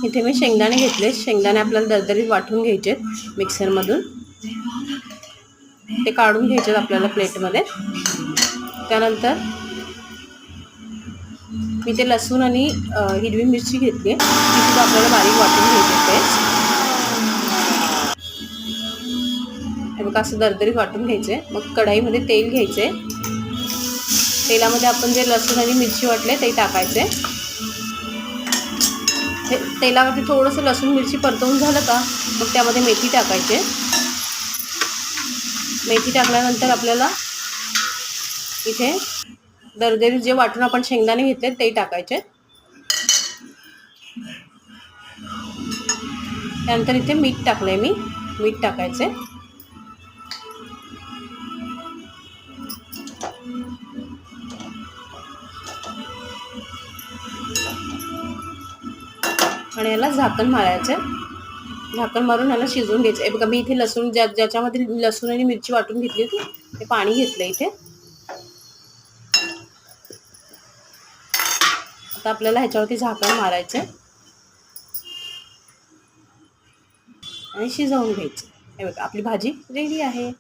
इथे मी शेंगदाणे घेतले. शेंगदाणे आपल्याला दरदरीत वाटून घ्यायचे मिक्सरमधून. ते काढून घ्यायचे आपल्याला प्लेटमध्ये. त्यानंतर मी ते लसूण आणि हिरवी मिरची घेतली. ती सुद्धा आपल्याला बारीक वाटून घ्यायची पेस्ट. हे बघा असं दरदरीत वाटून घ्यायचे. मग कढाईमध्ये तेल घ्यायचे. तेलामध्ये आपण जे लसूण आणि मिरची वाटले ते टाकायचे. तेलावरती थोडंसं लसूण मिरची परतवून झालं का मग त्यामध्ये मेथी टाकायचे. मेथी टाकल्यानंतर आपल्याला इथे दरदरीत जे वाटून आपण शेंगदाणे घेतले ते टाकायचे. त्यानंतर इथे मीठ टाकलंय मी. मीठ टाकायचे. आणि याला झाकण मारायचं. झाकण मारून याला शिजवून घ्यायचं. हे बघा मी इथे लसूण ज्याच्यामध्ये लसूण आणि मिरची वाटून घेतली होती ते पाणी घेतलं इथे. आता आपल्याला ह्याच्यावरती झाकण मारायचं आणि शिजवून घ्यायचं. हे बघा आपली भाजी रेडी आहे.